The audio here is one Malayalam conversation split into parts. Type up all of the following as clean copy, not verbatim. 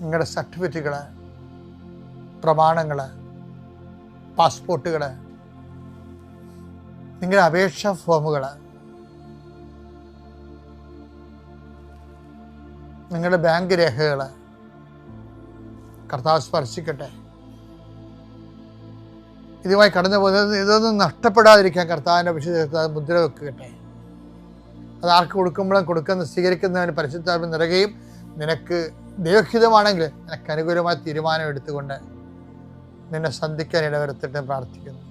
നിങ്ങളുടെ സർട്ടിഫിക്കറ്റുകൾ, പ്രമാണങ്ങൾ, പാസ്പോർട്ടുകൾ, നിങ്ങളുടെ അപേക്ഷാ ഫോമുകൾ, നിങ്ങളുടെ ബാങ്ക് രേഖകൾ കർത്താവ് സ്പർശിക്കട്ടെ. ഇതുമായി കടന്നു പോകുന്നത് ഇതൊന്നും നഷ്ടപ്പെടാതിരിക്കാൻ കർത്താവിൻ്റെ വിശുദ്ധ മുദ്ര വെക്കട്ടെ. അത് ആർക്ക് കൊടുക്കുന്ന സ്വീകരിക്കുന്നവന് പരിശുദ്ധാത്മ നിറയുകയും നിനക്ക് ദൈവഹിതമാണെങ്കിൽ നിനക്ക് അനുകൂലമായ തീരുമാനം എടുത്തുകൊണ്ട് നിന്നെ സന്ധിക്കാൻ ഇടവരുത്തട്ടെ പ്രാർത്ഥിക്കുന്നു.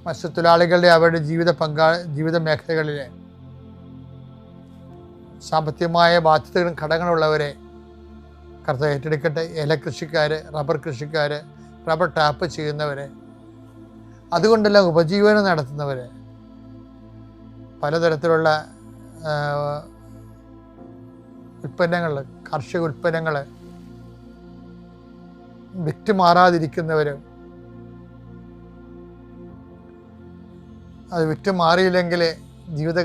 മത്സ്യത്തൊഴിലാളികളുടെ അവരുടെ ജീവിത മേഖലകളിലെ സാമ്പത്തികമായ ബാധ്യതകളും കടങ്ങളുള്ളവരെ കർത്താവ് ഏറ്റെടുക്കട്ടെ. ഏലകൃഷിക്കാർ, റബ്ബർ കൃഷിക്കാർ, റബ്ബർ ടാപ്പ് ചെയ്യുന്നവരെ, അതുകൊണ്ടെല്ലാം ഉപജീവനം നടത്തുന്നവർ, പലതരത്തിലുള്ള ഉൽപ്പന്നങ്ങൾ, കാർഷിക ഉൽപ്പന്നങ്ങൾ വിറ്റുമാറാതിരിക്കുന്നവർ, അത് വിറ്റുമാറിയില്ലെങ്കിൽ ജീവിത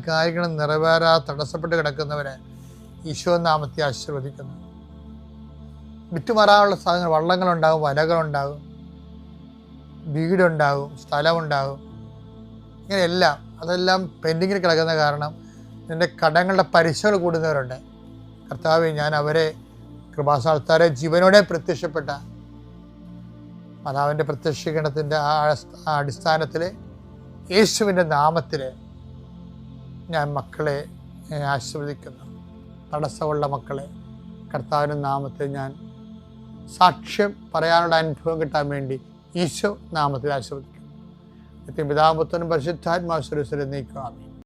കാര്യങ്ങൾ നിറവേറാതെ തടസ്സപ്പെട്ട് കിടക്കുന്നവരെ ഈശോ നാമത്തെ ആശീർവദിക്കുന്നു. വിറ്റുമാറാനുള്ള സാധനങ്ങൾ, വള്ളങ്ങളുണ്ടാകും, വലകളുണ്ടാകും, വീടുണ്ടാകും, സ്ഥലമുണ്ടാകും, ഇങ്ങനെയെല്ലാം അതെല്ലാം പെൻഡിങ്ങിൽ കിടക്കുന്ന കാരണം നിൻ്റെ കടങ്ങളുടെ പലിശകൾ കൂടുന്നവരുണ്ട്. കർത്താവേ, ഞാൻ അവരെ കൃപാസ്ഥാനത്താരെ ജീവനോടെ പ്രത്യക്ഷപ്പെട്ട മാതാവിൻ്റെ പ്രത്യക്ഷീകരണത്തിൻ്റെ അടിസ്ഥാനത്തിൽ യേശുവിൻ്റെ നാമത്തിൽ ഞാൻ മക്കളെ ആശീർവദിക്കുന്നു. തടസ്സമുള്ള മക്കളെ കർത്താവിൻ്റെ നാമത്തിൽ ഞാൻ സാക്ഷ്യം പറയാനുള്ള അനുഭവം കിട്ടാൻ വേണ്ടി ഈശോ നാമത്തിൽ ആശീർവദിക്കുന്നു. പിതാവും പുത്രനും പരിശുദ്ധാത്മാവും നീക്കുക.